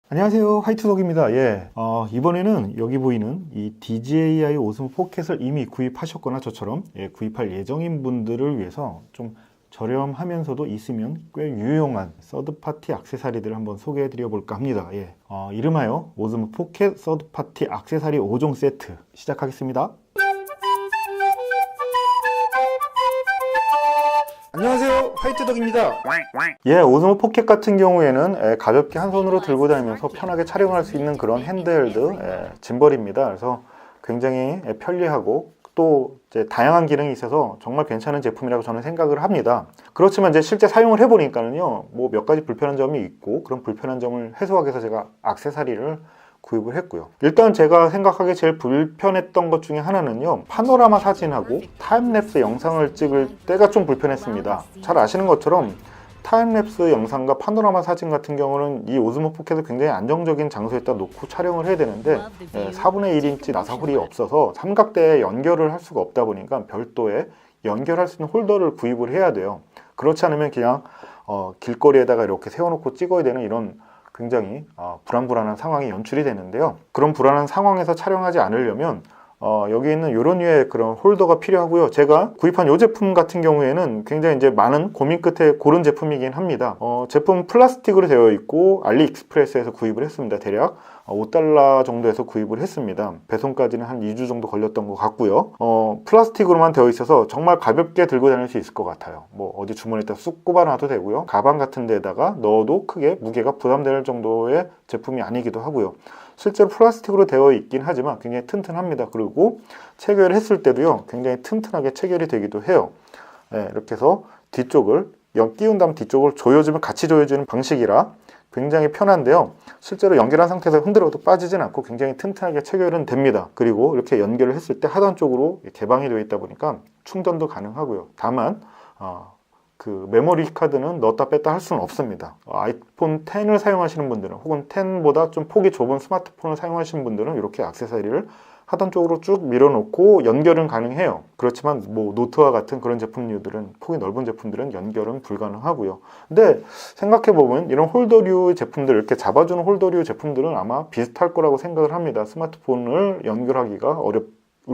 안녕하세요, 화이트독입니다. 이번에는 여기 보이는 이 DJI 오스모 포켓을 이미 구입하셨거나 저처럼 구입할 예정인 분들을 위해서 좀 저렴하면서도 있으면 꽤 유용한 서드파티 액세서리들을 한번 소개해 드려 볼까 합니다. 이름하여 오스모 포켓 서드파티 액세서리 5종 세트 시작하겠습니다. 안녕하세요, 화이트독입니다. 오스모 포켓 같은 경우에는 가볍게 한 손으로 들고 다니면서 편하게 촬영할 수 있는 그런 핸드헬드 짐벌입니다. 그래서 굉장히 편리하고 또 이제 다양한 기능이 있어서 정말 괜찮은 제품이라고 저는 생각을 합니다. 그렇지만 이제 실제 사용을 해보니까는요, 뭐 몇 가지 불편한 점이 있고, 그런 불편한 점을 해소하기 위해서 제가 액세서리를 구입을 했고요. 일단 제가 생각하기에 제일 불편했던 것 중에 하나는요, 파노라마 사진하고 타임랩스 영상을 찍을 때가 좀 불편했습니다. 잘 아시는 것처럼 타임랩스 영상과 파노라마 사진 같은 경우는 이 오스모 포켓을 굉장히 안정적인 장소에다 놓고 촬영을 해야 되는데 4분의 1인치 나사홀이 없어서 삼각대에 연결을 할 수가 없다 보니까 별도의 연결할 수 있는 홀더를 구입을 해야 돼요. 그렇지 않으면 그냥 길거리에다가 이렇게 세워놓고 찍어야 되는 이런 굉장히 불안한 상황이 연출이 되는데요. 그런 불안한 상황에서 촬영하지 않으려면 여기 있는 이런 류의 그런 홀더가 필요하고요. 제가 구입한 이 제품 같은 경우에는 굉장히 이제 많은 고민 끝에 고른 제품이긴 합니다. 제품 플라스틱으로 되어 있고 알리익스프레스에서 구입을 했습니다. 대략 $5 정도에서 구입을 했습니다. 배송까지는 한 2주 정도 걸렸던 것 같고요. 플라스틱으로만 되어 있어서 정말 가볍게 들고 다닐 수 있을 것 같아요. 뭐 어디 주머니에다 쑥 꼽아놔도 되고요. 가방 같은 데다가 넣어도 크게 무게가 부담될 정도의 제품이 아니기도 하고요. 실제로 플라스틱으로 되어 있긴 하지만 굉장히 튼튼합니다. 그리고 체결을 했을 때도요, 굉장히 튼튼하게 체결이 되기도 해요. 이렇게 해서 뒤쪽을 끼운 다음 뒤쪽을 조여주면 같이 조여주는 방식이라 굉장히 편한데요. 실제로 연결한 상태에서 흔들어도 빠지진 않고 굉장히 튼튼하게 체결은 됩니다. 그리고 이렇게 연결을 했을 때 하단 쪽으로 개방이 되어 있다 보니까 충전도 가능하고요. 다만 그 메모리 카드는 넣었다 뺐다 할 수는 없습니다. 아이폰 10을 사용하시는 분들은 혹은 10보다 좀 폭이 좁은 스마트폰을 사용하시는 분들은 이렇게 액세서리를 하단 쪽으로 쭉 밀어놓고 연결은 가능해요. 그렇지만 뭐 노트와 같은 그런 제품류들은, 폭이 넓은 제품들은 연결은 불가능하고요. 근데 생각해보면 이런 홀더류 제품들, 이렇게 잡아주는 홀더류 제품들은 아마 비슷할 거라고 생각을 합니다. 스마트폰을 연결하기가 어려울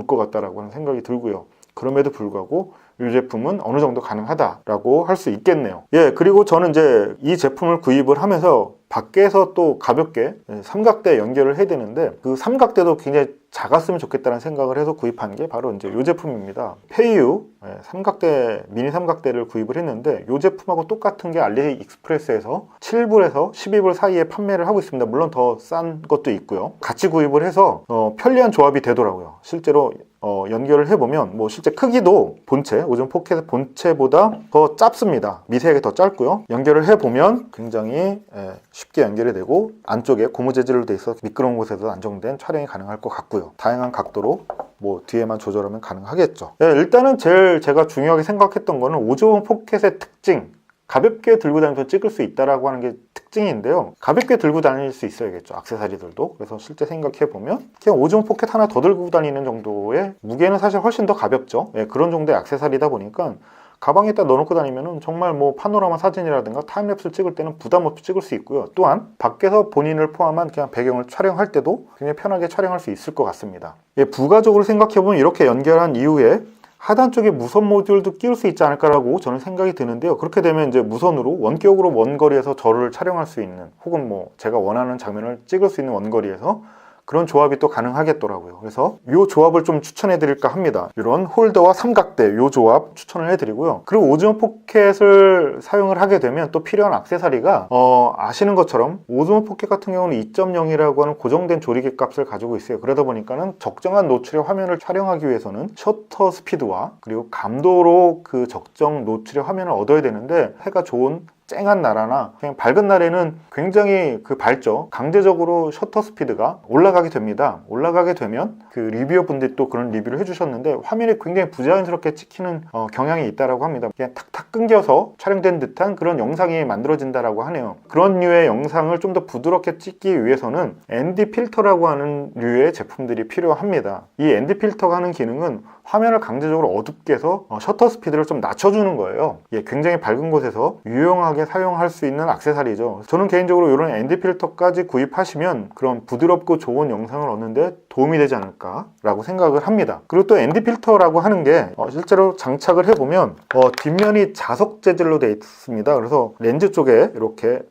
것 같다라고 하는 생각이 들고요. 그럼에도 불구하고 이 제품은 어느 정도 가능하다라고 할 수 있겠네요. 그리고 저는 이제 이 제품을 구입을 하면서 밖에서 또 가볍게 삼각대 연결을 해야 되는데, 그 삼각대도 굉장히 작았으면 좋겠다는 생각을 해서 구입한 게 바로 이제 이 제품입니다. 페이유 삼각대, 미니 삼각대를 구입을 했는데, 이 제품하고 똑같은 게 알리익스프레스에서 7불에서 12불 사이에 판매를 하고 있습니다. 물론 더 싼 것도 있고요. 같이 구입을 해서 편리한 조합이 되더라고요. 실제로 연결을 해보면 뭐 실제 크기도 본체, 오즈모 포켓 본체보다 더 짧습니다. 미세하게 더 짧고요. 연결을 해보면 굉장히 쉽게 연결이 되고, 안쪽에 고무 재질로 되어 있어서 미끄러운 곳에서 안정된 촬영이 가능할 것 같고요. 다양한 각도로 뭐 뒤에만 조절하면 가능하겠죠. 일단은 제일 제가 중요하게 생각했던 거는 오즈모 포켓의 특징, 가볍게 들고 다니면서 찍을 수 있다라고 하는 게 특징인데요. 가볍게 들고 다닐 수 있어야겠죠, 액세서리들도. 그래서 실제 생각해보면 그냥 오즈모 포켓 하나 더 들고 다니는 정도의 무게는 사실 훨씬 더 가볍죠. 그런 정도의 액세서리다 보니까 가방에다 넣어놓고 다니면은 정말 뭐 파노라마 사진이라든가 타임랩스를 찍을 때는 부담 없이 찍을 수 있고요. 또한 밖에서 본인을 포함한 그냥 배경을 촬영할 때도 굉장히 편하게 촬영할 수 있을 것 같습니다. 부가적으로 생각해보면 이렇게 연결한 이후에 하단 쪽에 무선 모듈도 끼울 수 있지 않을까라고 저는 생각이 드는데요. 그렇게 되면 이제 무선으로 원격으로 먼 거리에서 저를 촬영할 수 있는, 혹은 뭐 제가 원하는 장면을 찍을 수 있는 원거리에서 그런 조합이 또 가능하겠더라고요. 그래서 이 조합을 좀 추천해 드릴까 합니다. 이런 홀더와 삼각대, 이 조합 추천을 해 드리고요. 그리고 오즈모 포켓을 사용을 하게 되면 또 필요한 액세서리가 아시는 것처럼 오즈모 포켓 같은 경우는 2.0이라고 하는 고정된 조리개 값을 가지고 있어요. 그러다 보니까는 적정한 노출의 화면을 촬영하기 위해서는 셔터 스피드와 그리고 감도로 그 적정 노출의 화면을 얻어야 되는데, 해가 좋은 쨍한 날이나 그냥 밝은 날에는 굉장히 밝죠. 강제적으로 셔터 스피드가 올라가게 됩니다. 올라가게 되면 그 리뷰어 분들이 또 그런 리뷰를 해주셨는데, 화면이 굉장히 부자연스럽게 찍히는 경향이 있다라고 합니다. 그냥 탁탁 끊겨서 촬영된 듯한 그런 영상이 만들어진다라고 하네요. 그런 류의 영상을 좀 더 부드럽게 찍기 위해서는 ND 필터라고 하는 류의 제품들이 필요합니다. 이 ND 필터가 하는 기능은 화면을 강제적으로 어둡게 해서 셔터 스피드를 좀 낮춰주는 거예요. 굉장히 밝은 곳에서 유용하게 사용할 수 있는 액세서리죠. 저는 개인적으로 이런 ND 필터까지 구입하시면 그런 부드럽고 좋은 영상을 얻는데 도움이 되지 않을까 라고 생각을 합니다. 그리고 또 ND 필터라고 하는 게 실제로 장착을 해보면 뒷면이 자석 재질로 되어 있습니다. 그래서 렌즈 쪽에 이렇게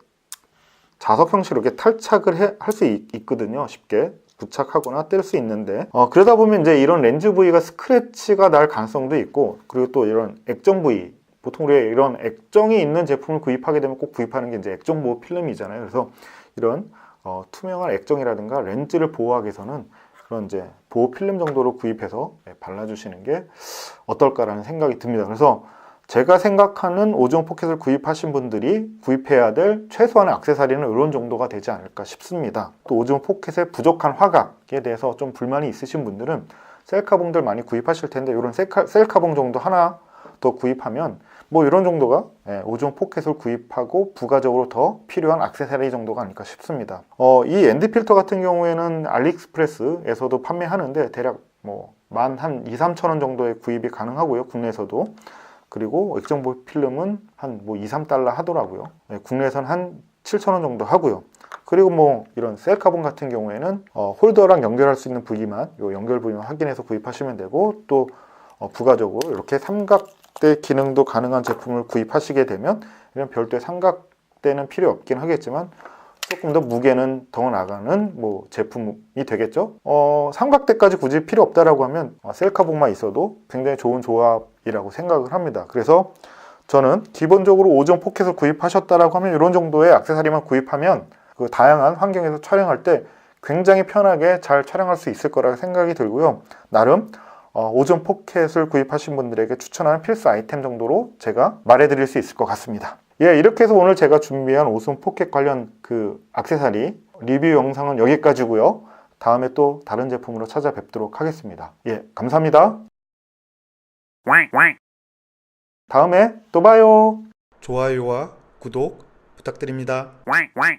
자석 형식으로 이렇게 탈착을 할 수 있거든요. 쉽게 부착하거나 뗄 수 있는데 그러다 보면 이제 이런 렌즈 부위가 스크래치가 날 가능성도 있고, 그리고 또 이런 액정 부위, 보통 우리가 이런 액정이 있는 제품을 구입하게 되면 꼭 구입하는 게 이제 액정 보호 필름이잖아요. 그래서 이런 투명한 액정이라든가 렌즈를 보호하기 위해서는 그런 이제 보호 필름 정도로 구입해서 발라주시는 게 어떨까라는 생각이 듭니다. 그래서 제가 생각하는 오즈몬 포켓을 구입하신 분들이 구입해야 될 최소한의 액세서리는 이런 정도가 되지 않을까 싶습니다. 또 오즈몬 포켓의 부족한 화각에 대해서 좀 불만이 있으신 분들은 셀카봉들 많이 구입하실 텐데, 이런 셀카봉 정도 하나 더 구입하면 뭐 이런 정도가 오즈몬 포켓을 구입하고 부가적으로 더 필요한 액세서리 정도가 아닐까 싶습니다. 이 ND 필터 같은 경우에는 알리익스프레스에서도 판매하는데 대략 뭐 만 한 2-3천 원 정도에 구입이 가능하고요, 국내에서도. 그리고 액정 보호 필름은 한 뭐 2-3달러 하더라고요. 국내에선 한 7,000원 정도 하고요. 그리고 뭐 이런 셀카봉 같은 경우에는 홀더랑 연결할 수 있는 부위만, 요 연결 부위만 확인해서 구입하시면 되고, 또 부가적으로 이렇게 삼각대 기능도 가능한 제품을 구입하시게 되면 이런 별도의 삼각대는 필요 없긴 하겠지만 조금 더 무게는 더 나가는 뭐 제품이 되겠죠. 삼각대까지 굳이 필요 없다라고 하면 셀카봉만 있어도 굉장히 좋은 조합이라고 생각을 합니다. 그래서 저는 기본적으로 오즈몬 포켓을 구입하셨다라고 하면 이런 정도의 액세서리만 구입하면 그 다양한 환경에서 촬영할 때 굉장히 편하게 잘 촬영할 수 있을 거라고 생각이 들고요. 나름 오즈몬 포켓을 구입하신 분들에게 추천하는 필수 아이템 정도로 제가 말해드릴 수 있을 것 같습니다. 이렇게 해서 오늘 제가 준비한 오즈몬 포켓 관련 그 액세서리 리뷰 영상은 여기까지고요. 다음에 또 다른 제품으로 찾아뵙도록 하겠습니다. 감사합니다. 다음에 또 봐요. 좋아요와 구독 부탁드립니다.